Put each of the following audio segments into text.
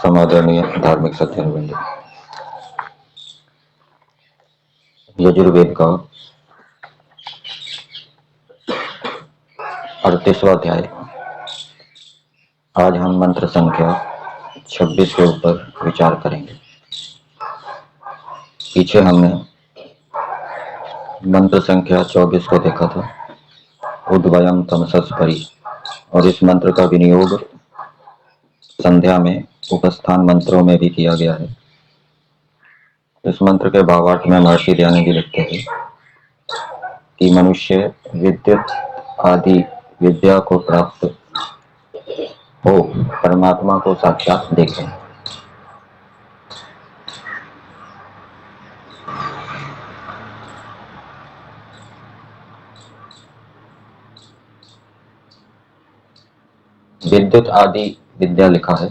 समादरणीय धार्मिक सज्जनवृंद, यजुर्वेद का 38वां अध्याय। आज हम मंत्र संख्या 26 के ऊपर विचार करेंगे। पीछे हमने मंत्र संख्या 24 को देखा था, उद्वयम तमसस् परि, और इस मंत्र का विनियोग संध्या में उपस्थान मंत्रों में भी किया गया है। इस मंत्र के भावार्थ में महर्षि दयानंद लिखते हैं कि मनुष्य विद्युत आदि विद्या को प्राप्त हो परमात्मा को साक्षात देखें। विद्युत आदि विद्या लिखा है।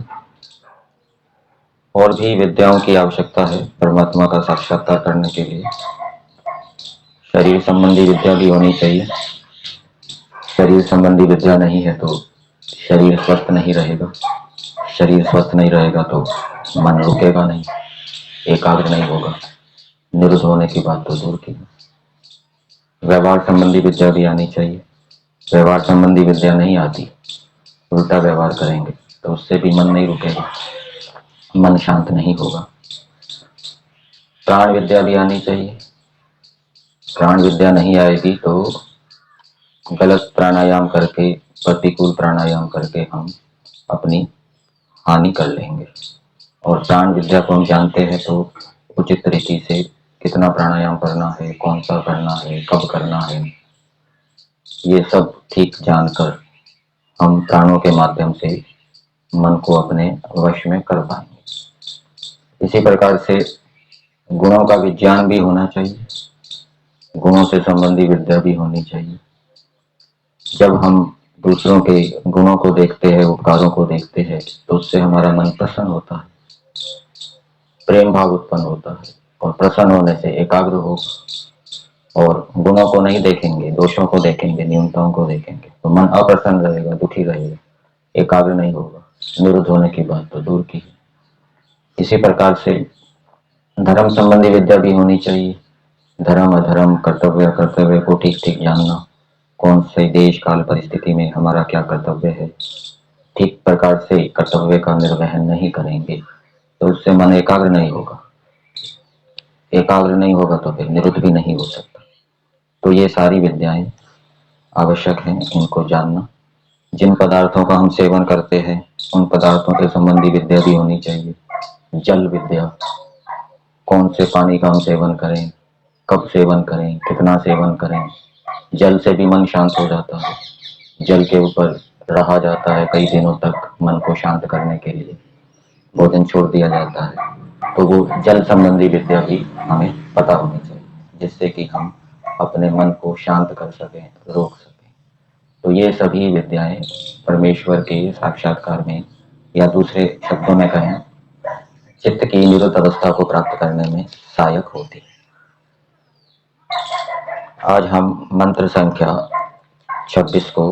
और भी विद्याओं की आवश्यकता है परमात्मा का साक्षात्कार करने के लिए। शरीर संबंधी विद्या भी होनी चाहिए। शरीर संबंधी विद्या नहीं है तो शरीर स्वस्थ नहीं रहेगा। शरीर स्वस्थ नहीं रहेगा तो मन रुकेगा नहीं, एकाग्र नहीं होगा। निरुद्ध होने की बात तो दूर की। व्यवहार संबंधी विद्या भी आनी चाहिए। व्यवहार संबंधी विद्या नहीं आती, उल्टा व्यवहार करेंगे तो उससे भी मन नहीं रुकेगा, मन शांत नहीं होगा। प्राण विद्या भी आनी चाहिए। प्राण विद्या नहीं आएगी तो गलत प्राणायाम करके, प्रतिकूल प्राणायाम करके हम अपनी हानि कर लेंगे। और प्राण विद्या को हम जानते हैं तो उचित तरीके से कितना प्राणायाम करना है, कौन सा करना है, कब करना है, ये सब ठीक जानकर हम प्राणों के माध्यम से मन को अपने वश में कर पाएंगे। इसी प्रकार से गुणों का विज्ञान भी होना चाहिए। गुणों से संबंधी विद्या भी होनी चाहिए। जब हम दूसरों के गुणों को देखते हैं, उपकारों को देखते हैं, तो उससे हमारा मन प्रसन्न होता है, प्रेम भाव उत्पन्न होता है। और प्रसन्न होने से एकाग्र होगा। और गुणों को नहीं देखेंगे, दोषों को देखेंगे, न्यूनताओं को देखेंगे तो मन अप्रसन्न रहेगा, दुखी रहेगा, एकाग्र नहीं होगा। निरुद्ध होने की बात तो दूर की। इसी प्रकार से धर्म संबंधी विद्या भी होनी चाहिए। धर्म अधर्म, कर्तव्य अकर्तव्य को ठीक ठीक जानना, कौन से देश काल परिस्थिति में हमारा क्या कर्तव्य है, ठीक प्रकार से कर्तव्य का निर्वहन नहीं करेंगे तो उससे मन एकाग्र नहीं होगा। एकाग्र नहीं होगा तो फिर निरुद्ध भी नहीं हो सकता। तो ये सारी विद्याएं आवश्यक हैं, इनको जानना। जिन पदार्थों का हम सेवन करते हैं उन पदार्थों से संबंधी विद्या भी होनी चाहिए। जल विद्या, कौन से पानी का हम सेवन करें, कब सेवन करें, कितना सेवन करें। जल से भी मन शांत हो जाता है। जल के ऊपर रहा जाता है कई दिनों तक मन को शांत करने के लिए, भोजन छोड़ दिया जाता है। तो वो जल संबंधी विद्या भी हमें पता होनी चाहिए, जिससे कि हम अपने मन को शांत कर सकें, रोक सकें। तो ये सभी विद्याएं परमेश्वर के साक्षात्कार में, या दूसरे शब्दों में कहें चित्त की निरुद्ध अवस्था को प्राप्त करने में सहायक होती है। आज हम मंत्र संख्या 26 को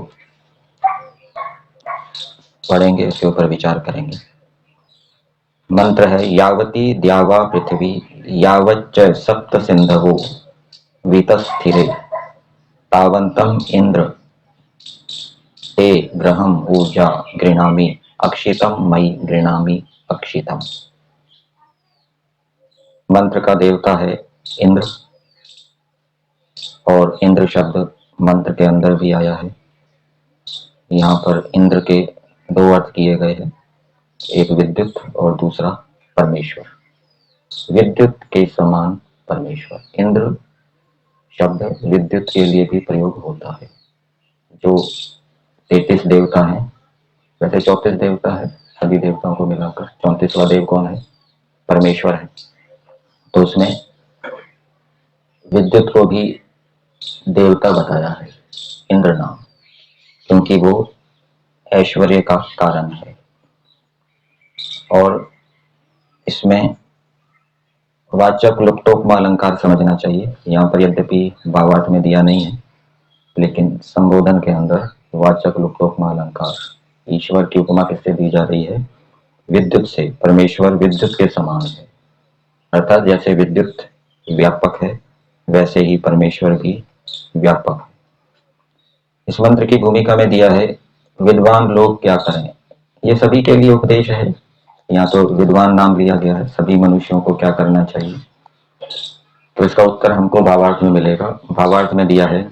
पढ़ेंगे, उसके ऊपर विचार करेंगे। मंत्र है यावती द्यावा पृथ्वी यावच्च सप्त सिंधवो वीतस्थिरे तावंतम इंद्र ते ग्रहम ऊर्जा गृणामि अक्षितम मयि गृणामि अक्षितम। मंत्र का देवता है इंद्र, और इंद्र शब्द मंत्र के अंदर भी आया है। यहाँ पर इंद्र के दो अर्थ किए गए हैं, एक विद्युत और दूसरा परमेश्वर। विद्युत के समान परमेश्वर। इंद्र शब्द विद्युत के लिए भी प्रयोग होता है। जो 33 देवता हैं, वैसे 34 देवता है, सभी देवताओं को मिलाकर 34वां देव कौन है? परमेश्वर है। तो उसमें विद्युत को भी देवता बताया है इंद्र नाम, क्योंकि वो ऐश्वर्य का कारण है। और इसमें वाचक लुप्तोपमा अलंकार समझना चाहिए। यहाँ पर यद्यपि भावार्थ में दिया नहीं है, लेकिन संबोधन के अंदर वाचक लुप्तोपमा अलंकार, ईश्वर की उपमा किससे दी जा रही है? विद्युत से, परमेश्वर विद्युत के समान है। अर्थात जैसे विद्युत व्यापक है वैसे ही परमेश्वर भी व्यापक है। इस मंत्र की भूमिका में दिया है विद्वान लोग क्या करें। ये सभी के लिए उपदेश है। यहाँ तो विद्वान नाम लिया गया है, सभी मनुष्यों को क्या करना चाहिए। तो इसका उत्तर हमको भावार्थ में मिलेगा। भावार्थ में दिया है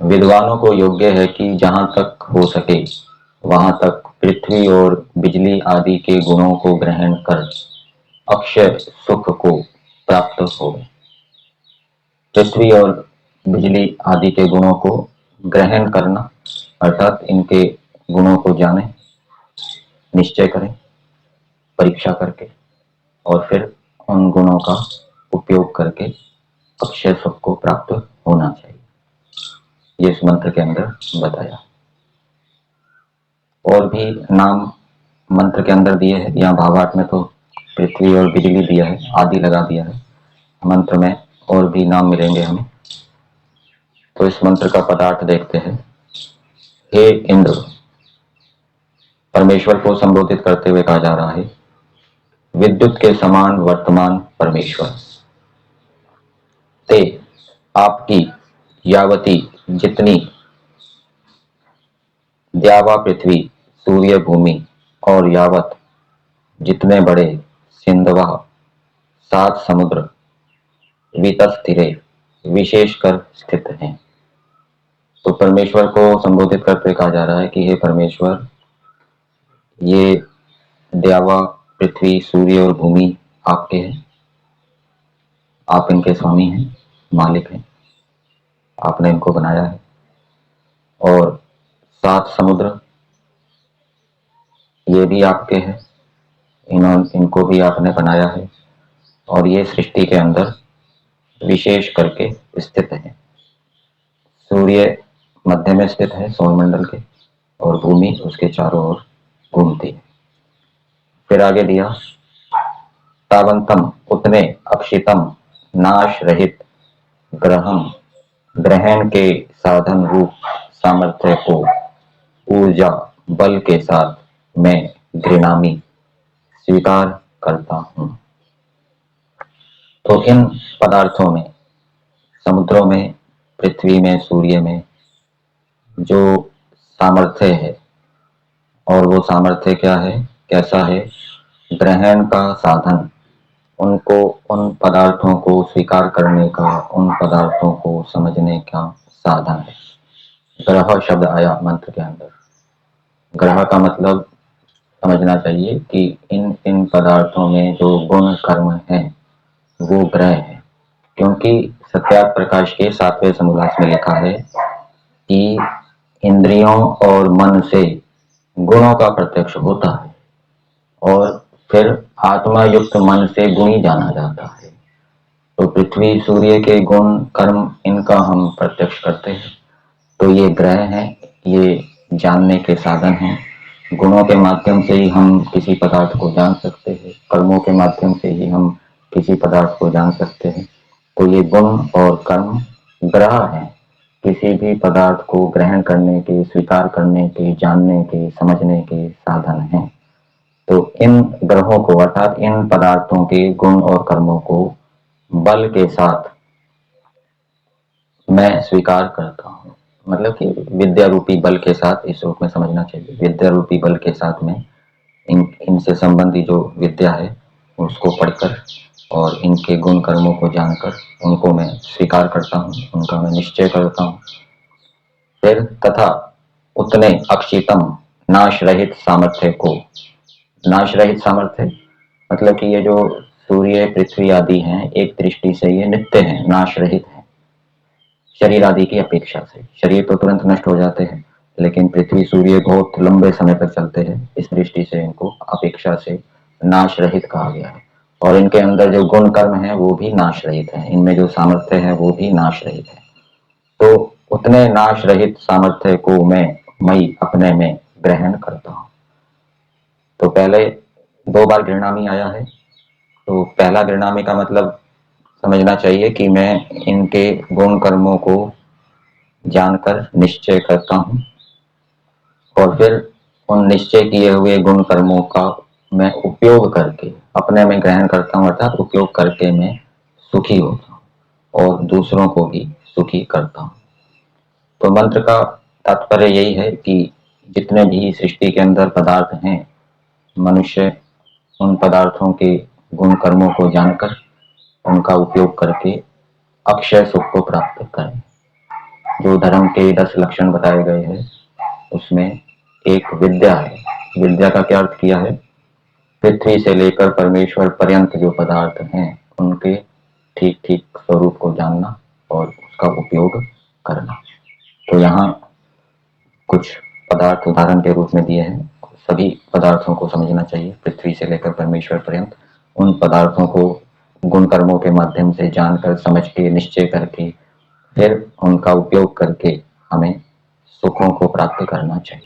विद्वानों को योग्य है कि जहां तक हो सके वहां तक पृथ्वी और बिजली आदि के गुणों को ग्रहण कर अक्षय सुख को प्राप्त हो। पृथ्वी और बिजली आदि के गुणों को ग्रहण करना अर्थात इनके गुणों को जाने, निश्चय करें परीक्षा करके, और फिर उन गुणों का उपयोग करके अक्षय सुख को प्राप्त होना चाहिए। ये इस मंत्र के अंदर बताया। और भी नाम मंत्र के अंदर दिए हैं। यहाँ भावार्थ में तो पृथ्वी और बिजली दिया है, आदि लगा दिया है। मंत्र में और भी नाम मिलेंगे हमें। तो इस मंत्र का पदार्थ देखते हैं। हे इंद्र, परमेश्वर को संबोधित करते हुए कहा जा रहा है विद्युत के समान वर्तमान परमेश्वर ते आपकी यावती जितनी द्यावा पृथ्वी सूर्य भूमि और यावत जितने बड़े सिंधवा 7 समुद्र वितस्थिरे विशेषकर स्थित हैं। तो परमेश्वर को संबोधित करते कहा जा रहा है कि हे परमेश्वर, ये द्यावा पृथ्वी सूर्य और भूमि आपके हैं, आप इनके स्वामी हैं, मालिक हैं, आपने इनको बनाया है। और 7 समुद्र ये भी आपके हैं, इनको भी आपने बनाया है। और ये सृष्टि के अंदर विशेष करके स्थित है। सूर्य मध्य में स्थित है सौरमंडल के, और भूमि उसके चारों ओर घूमती है। फिर आगे दिया तावंतम उतने अक्षितम नाश रहित ग्रहण के साधन रूप सामर्थ्य को ऊर्जा बल के साथ मैं घृणामी स्वीकार करता हूं। तो इन पदार्थों में, समुद्रों में, पृथ्वी में, सूर्य में जो सामर्थ्य है, और वो सामर्थ्य क्या है, कैसा है, ग्रहण का साधन, उनको, उन पदार्थों को स्वीकार करने का, उन पदार्थों को समझने का साधन है। ग्रह शब्द आया मंत्र के अंदर। ग्रह का मतलब समझना चाहिए कि इन इन पदार्थों में जो गुण कर्म है वो ग्रह है। क्योंकि सत्यार्थ प्रकाश के 7वें समोल्लास में लिखा है कि इंद्रियों और मन से गुणों का प्रत्यक्ष होता है, और फिर आत्मा युक्त मन से गुणी जाना जाता है। तो पृथ्वी सूर्य के गुण कर्म इनका हम प्रत्यक्ष करते हैं। तो ये ग्रह हैं, ये जानने के साधन हैं। गुणों के माध्यम से ही हम किसी पदार्थ को जान सकते हैं, कर्मों के माध्यम से ही हम किसी पदार्थ को जान सकते हैं। तो ये गुण और कर्म ग्रह हैं, किसी भी पदार्थ को ग्रहण करने के, स्वीकार करने के, जानने के, समझने के साधन हैं। तो इन ग्रहों को अर्थात इन पदार्थों के गुण और कर्मों को बल के साथ मैं स्वीकार करता हूँ। मतलब कि विद्या रूपी बल के साथ, इस रूप में समझना चाहिए। विद्या रूपी बल के साथ में इनसे संबंधी जो विद्या है उसको पढ़कर और इनके गुण कर्मों को जानकर उनको मैं स्वीकार करता हूँ, उनका मैं निश्चय करता हूँ। फिर तथा उतने अक्षितम नाश रहित सामर्थ्य को, नाश रहित सामर्थ्य मतलब कि ये जो सूर्य पृथ्वी आदि हैं एक दृष्टि से ये नित्य हैं, नाश रहित हैं शरीर आदि की अपेक्षा से। शरीर तो तुरंत नष्ट हो जाते हैं, लेकिन पृथ्वी सूर्य बहुत लंबे समय तक चलते हैं। इस दृष्टि से इनको अपेक्षा से नाश रहित कहा गया है। और इनके अंदर जो गुण कर्म है वो भी नाश रहित है, इनमें जो सामर्थ्य है वो भी नाश रहित है। तो उतने नाश रहित सामर्थ्य को मैं अपने में ग्रहण करता हूँ। तो पहले 2 बार घृणामी आया है। तो पहला घृणामी का मतलब समझना चाहिए कि मैं इनके गुण कर्मों को जानकर निश्चय करता हूँ। और फिर उन निश्चय किए हुए गुण कर्मों का मैं उपयोग करके अपने में ग्रहण करता हूँ, अर्थात उपयोग करके मैं सुखी होता हूँ और दूसरों को भी सुखी करता हूँ। तो मंत्र का तात्पर्य यही है कि जितने भी सृष्टि के अंदर पदार्थ हैं, मनुष्य उन पदार्थों के गुण कर्मों को जानकर उनका उपयोग करके अक्षय सुख को प्राप्त करें। जो धर्म के 10 लक्षण बताए गए हैं उसमें एक विद्या है। विद्या का क्या अर्थ किया है? पृथ्वी से लेकर परमेश्वर पर्यंत जो पदार्थ हैं उनके ठीक ठीक स्वरूप को जानना और उसका उपयोग करना। तो यहाँ कुछ पदार्थ उदाहरण के रूप में दिए हैं। सभी पदार्थों को समझना चाहिए, पृथ्वी से लेकर परमेश्वर पर्यंत। उन पदार्थों को गुण कर्मों के माध्यम से जानकर, समझ के, निश्चय करके फिर उनका उपयोग करके हमें सुखों को प्राप्त करना चाहिए।